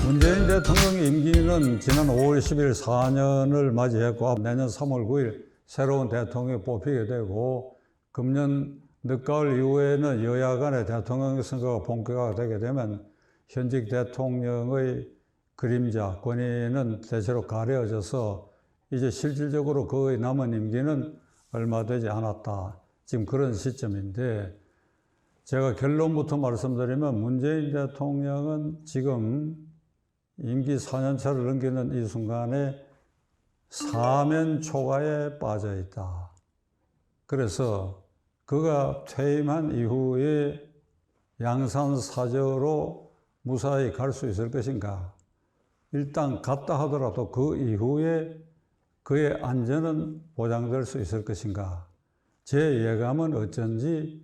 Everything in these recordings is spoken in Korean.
문재인 대통령 임기는 지난 5월 10일 4년을 맞이했고 내년 3월 9일 새로운 대통령이 뽑히게 되고 금년 늦가을 이후에는 여야 간의 대통령 선거가 본격화되게 되면 현직 대통령의 그림자, 권위는 대체로 가려져서 이제 실질적으로 그의 남은 임기는 얼마 되지 않았다. 지금 그런 시점인데 제가 결론부터 말씀드리면 문재인 대통령은 지금 임기 4년차를 넘기는 이 순간에 사면 초과에 빠져 있다. 그래서 그가 퇴임한 이후에 양산사저로 무사히 갈 수 있을 것인가? 일단 갔다 하더라도 그 이후에 그의 안전은 보장될 수 있을 것인가? 제 예감은 어쩐지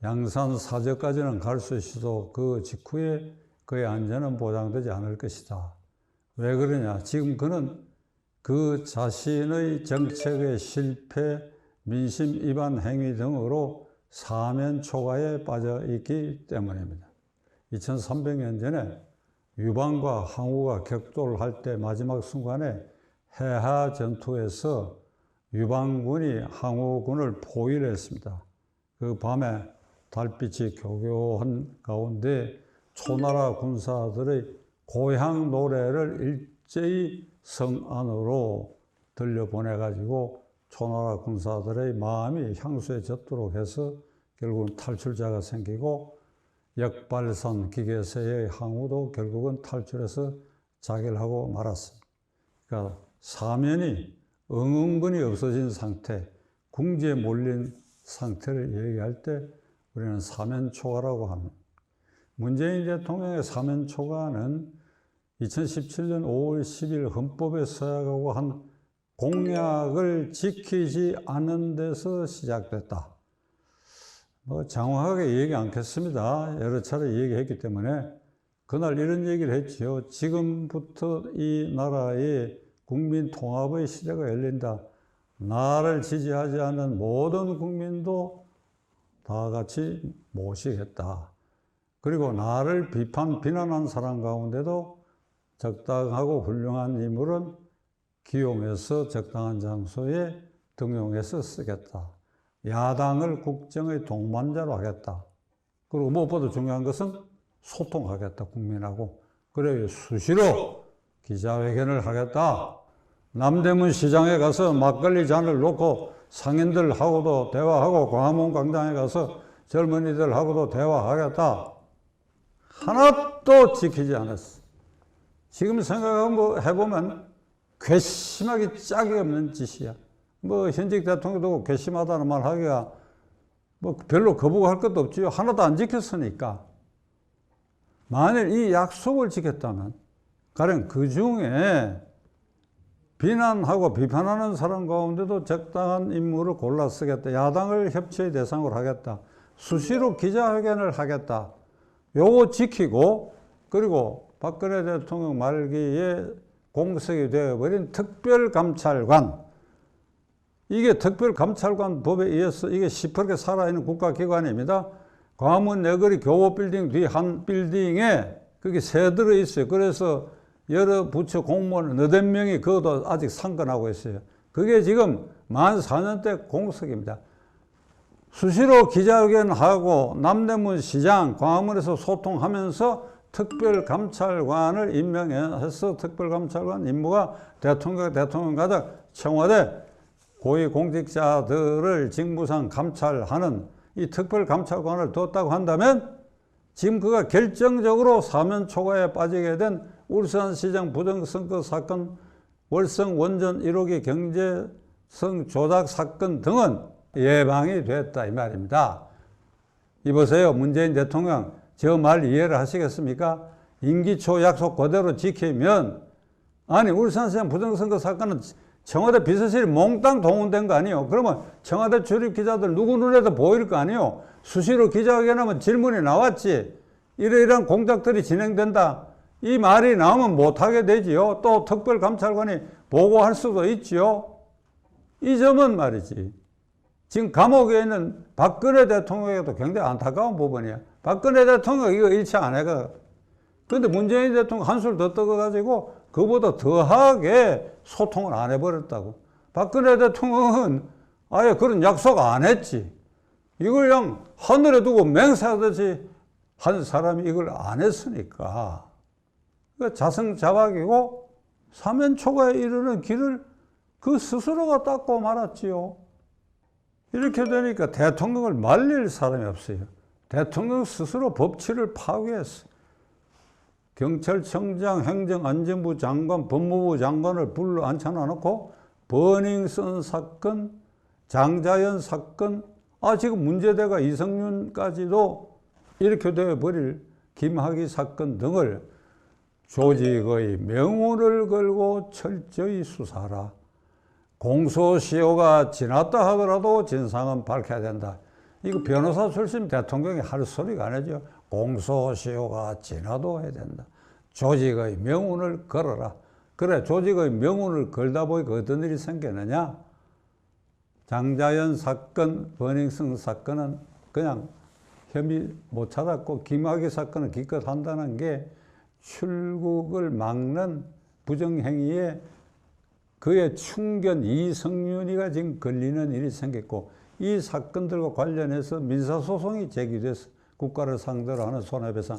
양산사저까지는 갈 수 있어도 그 직후에 그의 안전은 보장되지 않을 것이다. 왜 그러냐? 지금 그는 그 자신의 정책의 실패, 민심 위반 행위 등으로 사면 초과에 빠져 있기 때문입니다. 2300년 전에 유방과 항우가 격돌을 할 때 마지막 순간에 해하 전투에서 유방군이 항우군을 포위했습니다. 그 밤에 달빛이 교교한 가운데 초나라 군사들의 고향 노래를 일제히 성 안으로 들려보내가지고 초나라 군사들의 마음이 향수에 젖도록 해서 결국은 탈출자가 생기고 역발산 기계세의 항우도 결국은 탈출해서 자결 하고 말았습니다. 그러니까 사면이 응응근이 없어진 상태, 궁지에 몰린 상태를 얘기할 때 우리는 사면 초과라고 합니다. 문재인 대통령의 사면 초과는 2017년 5월 10일 헌법에 서약하고 한 공약을 지키지 않은 데서 시작됐다. 장황하게 얘기 않겠습니다. 여러 차례 얘기했기 때문에 그날 이런 얘기를 했지요. 지금부터 이 나라의 국민 통합의 시대가 열린다. 나를 지지하지 않는 모든 국민도 다 같이 모시겠다. 그리고 나를 비난한 사람 가운데도 적당하고 훌륭한 인물은 기용해서 적당한 장소에 등용해서 쓰겠다. 야당을 국정의 동반자로 하겠다. 그리고 무엇보다 중요한 것은 소통하겠다, 국민하고. 그래요, 수시로 기자회견을 하겠다. 남대문 시장에 가서 막걸리 잔을 놓고 상인들하고도 대화하고 광화문 광장에 가서 젊은이들하고도 대화하겠다. 하나도 지키지 않았어. 지금 해보면 괘씸하기 짝이 없는 짓이야. 현직 대통령도 괘씸하다는 말 하기가 별로 거부할 것도 없지요. 하나도 안 지켰으니까. 만일 이 약속을 지켰다면, 가령 그 중에 비난하고 비판하는 사람 가운데도 적당한 인물을 골라 쓰겠다. 야당을 협치의 대상으로 하겠다. 수시로 기자회견을 하겠다. 요거 지키고, 그리고 박근혜 대통령 말기에 공석이 되어버린 특별감찰관. 이게 특별감찰관 법에 의해서 이게 시퍼렇게 살아있는 국가기관입니다. 광화문 내거리 교보빌딩 뒤 한 빌딩에 그게 새 들어 있어요. 그래서 여러 부처 공무원 너댓 명이 그것도 아직 상건하고 있어요. 그게 지금 만 4년대 공석입니다. 수시로 기자회견하고 남대문 시장, 광화문에서 소통하면서 특별감찰관을 임명해서 특별감찰관 임무가 대통령 가장 청와대 고위공직자들을 직무상 감찰하는 이 특별감찰관을 뒀다고 한다면 지금 그가 결정적으로 사면 초과에 빠지게 된 울산시장 부정선거 사건, 월성 원전 1호기 경제성 조작 사건 등은 예방이 됐다 이 말입니다. 이보세요. 문재인 대통령 저 말 이해를 하시겠습니까? 임기 초 약속 그대로 지키면 아니 울산시장 부정선거 사건은 청와대 비서실이 몽땅 동원된 거 아니에요. 그러면 청와대 출입 기자들 누구 눈에도 보일 거 아니에요. 수시로 기자회견하면 질문이 나왔지. 이러이러한 공작들이 진행된다. 이 말이 나오면 못하게 되지요. 또 특별감찰관이 보고할 수도 있지요. 이 점은 말이지. 지금 감옥에 있는 박근혜 대통령에게도 굉장히 안타까운 부분이야. 박근혜 대통령 이거 일치 안 해가 그런데 문재인 대통령 한술 더 떠가지고 그보다 더하게 소통을 안 해버렸다고. 박근혜 대통령은 아예 그런 약속 안 했지. 이걸 그냥 하늘에 두고 맹세하듯이 한 사람이 이걸 안 했으니까. 그러니까 자승자박이고 사면초가에 이르는 길을 그 스스로가 닦고 말았지요. 이렇게 되니까 대통령을 말릴 사람이 없어요. 대통령 스스로 법치를 파괴했어요. 경찰청장, 행정안전부 장관, 법무부 장관을 불러 앉혀놔놓고 버닝썬 사건, 장자연 사건, 지금 문제대가 이성윤까지도 이렇게 되어버릴 김학의 사건 등을 조직의 명운을 걸고 철저히 수사하라. 공소시효가 지났다 하더라도 진상은 밝혀야 된다. 이거 변호사 출신 대통령이 할 소리가 아니죠. 공소시효가 지나도 해야 된다. 조직의 명운을 걸어라. 그래, 조직의 명운을 걸다 보니까 어떤 일이 생겼느냐? 장자연 사건, 버닝썬 사건은 그냥 혐의 못 찾았고, 김학의 사건은 기껏 한다는 게 출국을 막는 부정행위에 그의 충견 이성윤이가 지금 걸리는 일이 생겼고, 이 사건들과 관련해서 민사소송이 제기돼서 국가를 상대로 하는 손해배상.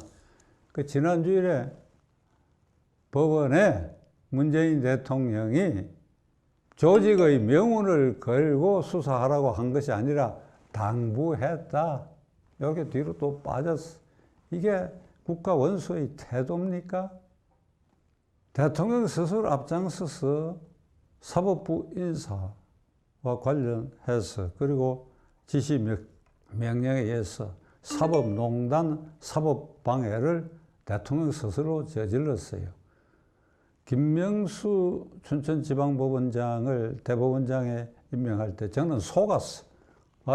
그 지난 주일에 법원에 문재인 대통령이 조직의 명운을 걸고 수사하라고 한 것이 아니라 당부했다. 여기 뒤로 또 빠졌어. 이게 국가 원수의 태도입니까? 대통령 스스로 앞장서서 사법부 인사와 관련해서 그리고 지시 명령에 의해서 사법농단, 사법방해를 대통령 스스로 저질렀어요. 김명수 춘천지방법원장을 대법원장에 임명할 때 저는 속았어.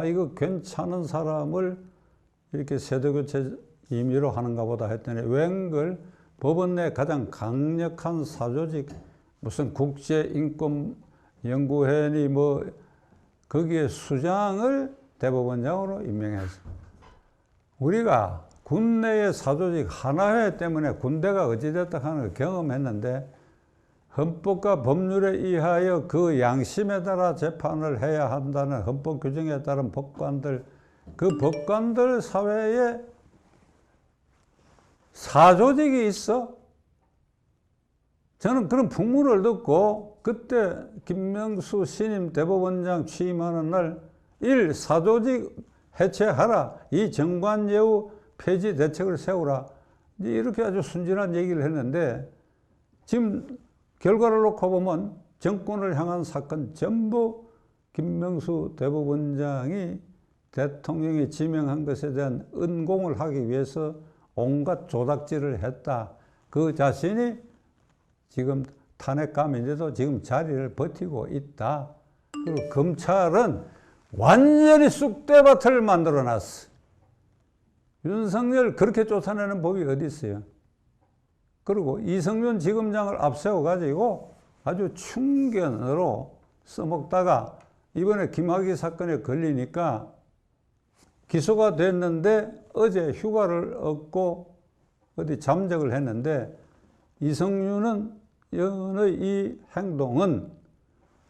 이거 괜찮은 사람을 이렇게 세대교체 임의로 하는가 보다 했더니 웬걸 법원 내 가장 강력한 사조직, 무슨 국제인권연구회니 뭐 거기에 수장을 대법원장으로 임명했어. 우리가 군내의 사조직 하나회 때문에 군대가 어찌됐다 하는 걸 경험했는데, 헌법과 법률에 의하여 그 양심에 따라 재판을 해야 한다는 헌법 규정에 따른 법관들, 그 법관들 사회에 사조직이 있어. 저는 그런 풍문을 듣고 그때 김명수 신임 대법원장 취임하는 날 사조직 해체하라. 이 정관예우 폐지 대책을 세우라. 이렇게 아주 순진한 얘기를 했는데, 지금 결과를 놓고 보면 정권을 향한 사건 전부 김명수 대법원장이 대통령이 지명한 것에 대한 은공을 하기 위해서 온갖 조작질을 했다. 그 자신이 지금 탄핵감인데도 지금 자리를 버티고 있다. 그리고 검찰은 완전히 쑥대밭을 만들어놨어. 윤석열 그렇게 쫓아내는 법이 어디 있어요? 그리고 이성윤 지검장을 앞세워가지고 아주 충견으로 써먹다가 이번에 김학의 사건에 걸리니까 기소가 됐는데 어제 휴가를 얻고 어디 잠적을 했는데, 이성윤의 이 행동은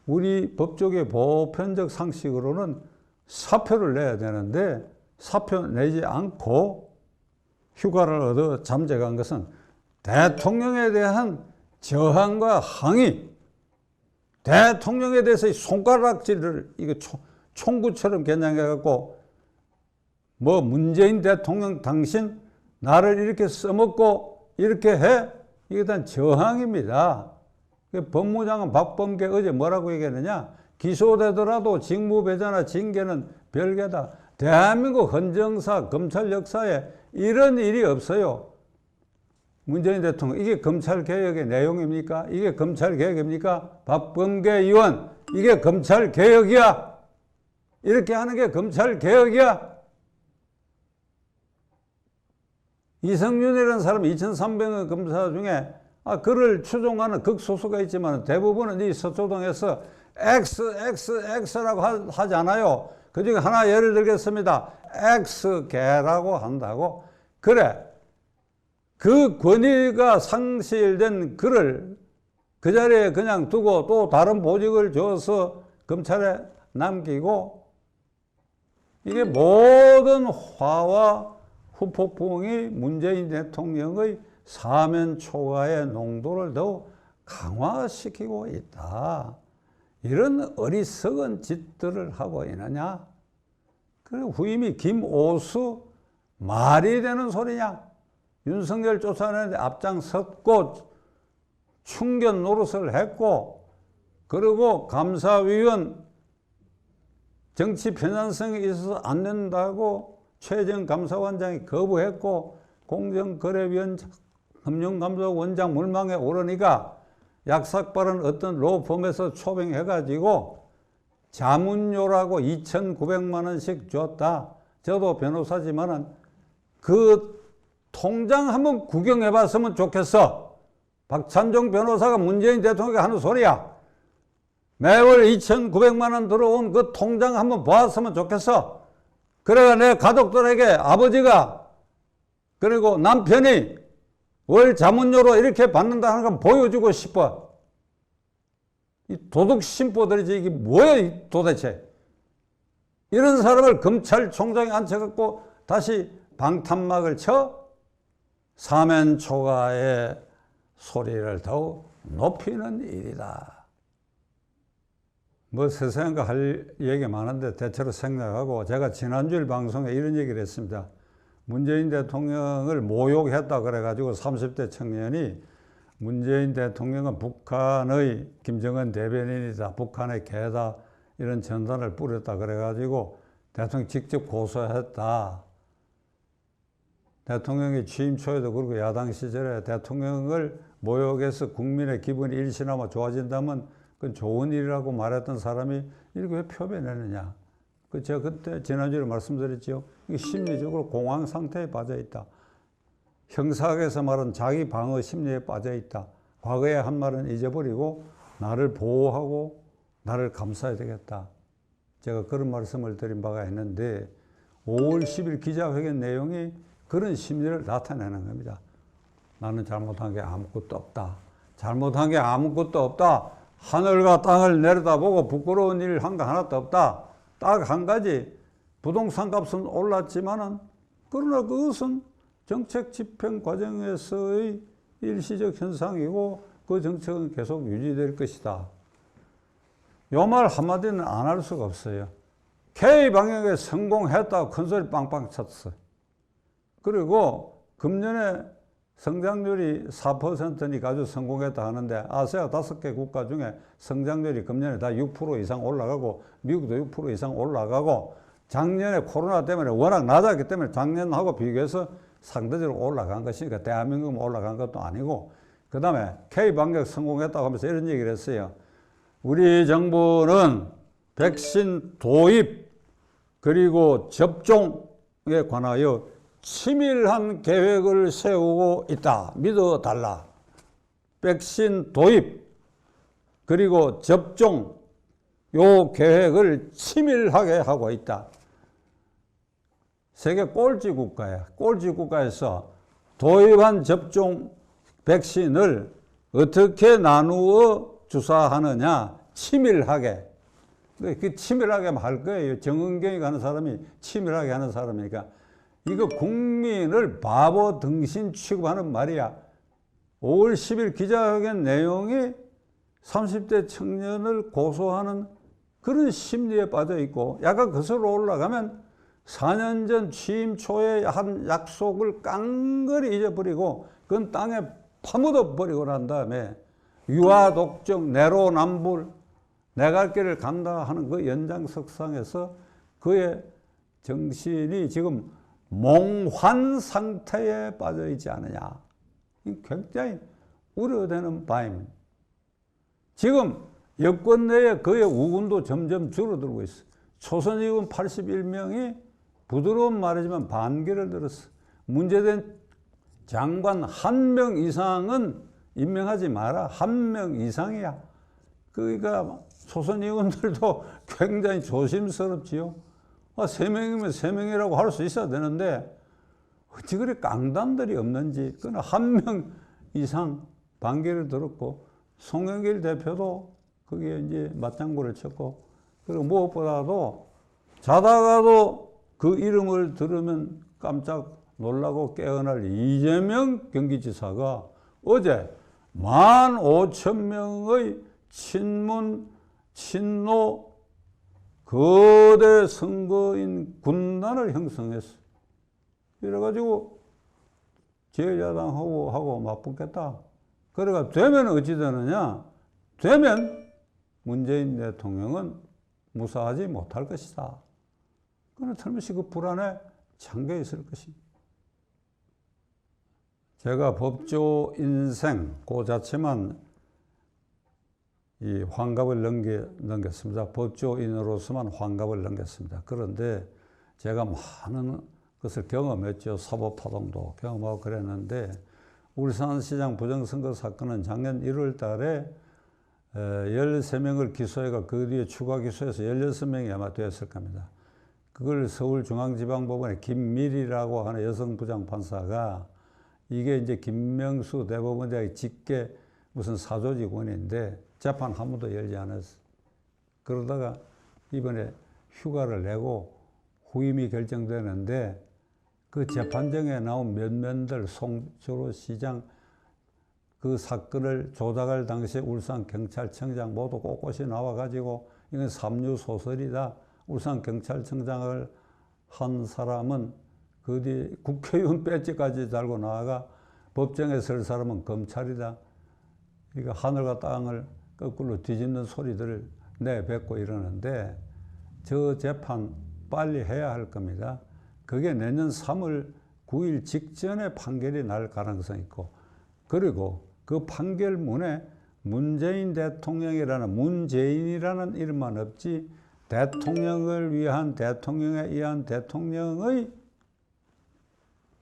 우리 법조계 보편적 상식으로는 사표를 내야 되는데 사표 내지 않고 휴가를 얻어 잠적한 것은 대통령에 대한 저항과 항의, 대통령에 대해서 손가락질을 이거 총구처럼 겨냥해갖고 뭐 문재인 대통령 당신 나를 이렇게 써먹고 이렇게 해? 이게 다 저항입니다. 법무장관 박범계 어제 뭐라고 얘기했느냐? 기소되더라도 직무배제나 징계는 별개다. 대한민국 헌정사, 검찰 역사에 이런 일이 없어요. 문재인 대통령, 이게 검찰개혁의 내용입니까? 이게 검찰개혁입니까? 박범계 의원, 이게 검찰개혁이야? 이렇게 하는 게 검찰개혁이야? 이성윤이라는 사람이 2,300명 검사 중에 그를 추종하는 극소수가 있지만 대부분은 이 서초동에서 XXX라고 하잖아요. 그 중에 하나 예를 들겠습니다. X개라고 한다고. 그래. 그 권위가 상실된 그를 그 자리에 그냥 두고 또 다른 보직을 줘서 검찰에 남기고, 이게 모든 화와 후폭풍이 문재인 대통령의 사면 초과의 농도를 더욱 강화시키고 있다. 이런 어리석은 짓들을 하고 있느냐? 그리고 후임이 김오수 말이 되는 소리냐? 윤석열 쫓아내는데 앞장섰고 충견 노릇을 했고, 그리고 감사위원 정치 편향성이 있어서 안 된다고 최재형 감사원장이 거부했고, 공정거래위원장, 금융감독원장 물망에 오르니까 약삭발은 어떤 로펌에서 초빙해가지고 자문료라고 2,900만 원씩 줬다. 저도 변호사지만은 그 통장 한번 구경해 봤으면 좋겠어. 박찬종 변호사가 문재인 대통령이 하는 소리야. 매월 2,900만 원 들어온 그 통장 한번 보았으면 좋겠어. 그래가 내 가족들에게 아버지가 그리고 남편이 월 자문료로 이렇게 받는다는 걸 보여주고 싶어. 이 도둑 심보들이지 이게 뭐야 도대체. 이런 사람을 검찰총장에 앉혀갖고 다시 방탄막을 쳐 사면 초과의 소리를 더욱 높이는 일이다. 뭐 세상에 할 얘기 많은데 대체로 생략하고, 제가 지난주일 방송에 이런 얘기를 했습니다. 문재인 대통령을 모욕했다 그래가지고 30대 청년이 문재인 대통령은 북한의 김정은 대변인이다, 북한의 개다, 이런 전단을 뿌렸다 그래가지고 대통령 직접 고소했다. 대통령이 취임 초에도 그렇고 야당 시절에 대통령을 모욕해서 국민의 기분이 일시나마 좋아진다면 그건 좋은 일이라고 말했던 사람이 이렇게 왜 표현했느냐. 제가 그때 지난주에 말씀드렸죠. 이게 심리적으로 공황 상태에 빠져 있다. 형사학에서 말하는 자기 방어 심리에 빠져 있다. 과거에 한 말은 잊어버리고 나를 보호하고 나를 감싸야 되겠다. 제가 그런 말씀을 드린 바가 있는데 5월 10일 기자회견 내용이 그런 심리를 나타내는 겁니다. 나는 잘못한 게 아무것도 없다. 잘못한 게 아무것도 없다. 하늘과 땅을 내려다보고 부끄러운 일 한 거 하나도 없다. 딱 한 가지, 부동산 값은 올랐지만은 그러나 그것은 정책 집행 과정에서의 일시적 현상이고 그 정책은 계속 유지될 것이다. 요 말 한마디는 안 할 수가 없어요. K-방역에 성공했다고 큰소리 빵빵 쳤어. 그리고 금년에 성장률이 4%니까 아주 성공했다 하는데, 아세아 5개 국가 중에 성장률이 금년에 다 6% 이상 올라가고 미국도 6% 이상 올라가고, 작년에 코로나 때문에 워낙 낮았기 때문에 작년하고 비교해서 상대적으로 올라간 것이니까 대한민국은 올라간 것도 아니고, 그 다음에 K-방역 성공했다고 하면서 이런 얘기를 했어요. 우리 정부는 백신 도입 그리고 접종에 관하여 치밀한 계획을 세우고 있다. 믿어달라. 백신 도입 그리고 접종 요 계획을 치밀하게 하고 있다. 세계 꼴찌 국가야. 꼴찌 국가에서 도입한 접종 백신을 어떻게 나누어 주사하느냐. 치밀하게. 그 치밀하게 할 거예요. 정은경이 가는 사람이 치밀하게 하는 사람이니까. 이거 국민을 바보 등신 취급하는 말이야. 5월 10일 기자회견 내용이 30대 청년을 고소하는 그런 심리에 빠져 있고, 약간 거슬러 올라가면 4년 전 취임 초에 한 약속을 깡그리 잊어버리고 그건 땅에 파묻어 버리고 난 다음에 유아 독점, 내로남불, 내 갈 길을 간다 하는 그 연장석상에서 그의 정신이 지금 몽환 상태에 빠져 있지 않느냐. 굉장히 우려되는 바입니다. 지금 여권 내에 그의 우군도 점점 줄어들고 있어. 초선 의원 81명이 부드러운 말이지만 반기를 들었어. 문제된 장관 1명 이상은 임명하지 마라. 1명 이상이야. 그러니까 초선 의원들도 굉장히 조심스럽지요. 3명이면 3명이라고 할 수 있어야 되는데 어찌 그리 깡단들이 없는지. 그러나 한 명 이상 반기를 들었고, 송영길 대표도 거기에 이제 맞장구를 쳤고, 그리고 무엇보다도 자다가도 그 이름을 들으면 깜짝 놀라고 깨어날 이재명 경기지사가 어제 15,000명의 친문, 친노, 거대 선거인 군단을 형성했어. 이래가지고 제1야당하고 맞붙겠다. 그래가 되면 어찌 되느냐? 되면 문재인 대통령은 무사하지 못할 것이다. 그는 틀림없이 그 불안에 잠겨 있을 것입니다. 제가 법조 인생 그 자체만 이 환갑을 넘겼습니다. 법조인으로서만 환갑을 넘겼습니다. 그런데 제가 많은 것을 경험했죠. 사법파동도 경험하고 그랬는데, 울산시장 부정선거 사건은 작년 1월 달에 13명을 기소해가 그 뒤에 추가 기소해서 16명이 아마 되었을 겁니다. 그걸 서울중앙지방법원의 김밀이라고 하는 여성 부장판사가, 이게 이제 김명수 대법원장의 직계 무슨 사조직원인데 재판 한 번도 열지 않았어. 그러다가 이번에 휴가를 내고 후임이 결정되는데, 그 재판정에 나온 면면들, 송철호 시장 그 사건을 조작할 당시에 울산경찰청장 모두 꼿꼿이 나와가지고 이건 삼류소설이다. 울산경찰청장을 한 사람은 그 뒤 국회의원 배지까지 달고 나아가 법정에 설 사람은 검찰이다. 그러니까 하늘과 땅을 거꾸로 뒤집는 소리들을 내뱉고 이러는데, 저 재판 빨리 해야 할 겁니다. 그게 내년 3월 9일 직전에 판결이 날 가능성이 있고, 그리고 그 판결문에 문재인 대통령이라는, 문재인이라는 이름만 없지 대통령을 위한, 대통령에 의한 대통령의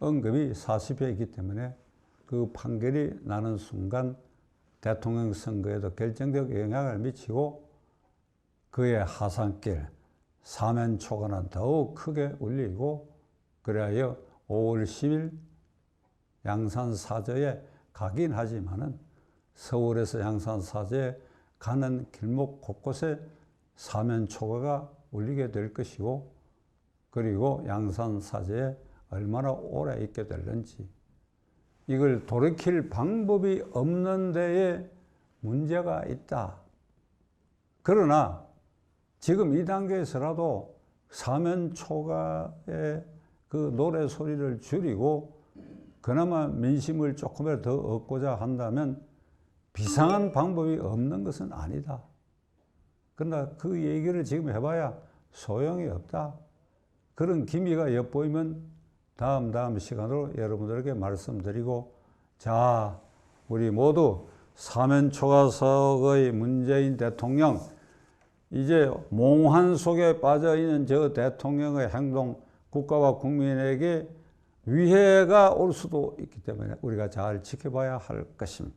언급이 40회 있기 때문에 그 판결이 나는 순간 대통령 선거에도 결정적 영향을 미치고 그의 하산길, 사면초가는 더욱 크게 울리고, 그래야 5월 10일 양산사저에 가긴 하지만은 서울에서 양산사저에 가는 길목 곳곳에 사면초가가 울리게 될 것이고, 그리고 양산사저에 얼마나 오래 있게 될는지, 이걸 돌이킬 방법이 없는 데에 문제가 있다. 그러나 지금 이 단계에서라도 사면초가의 그 노래 소리를 줄이고 그나마 민심을 조금이라도 더 얻고자 한다면 비상한 방법이 없는 것은 아니다. 그러나 그 얘기를 지금 해봐야 소용이 없다. 그런 기미가 엿보이면 다음 시간으로 여러분들에게 말씀드리고, 자, 우리 모두 사면초가석의 문재인 대통령, 이제 몽환 속에 빠져있는 저 대통령의 행동, 국가와 국민에게 위해가 올 수도 있기 때문에 우리가 잘 지켜봐야 할 것입니다.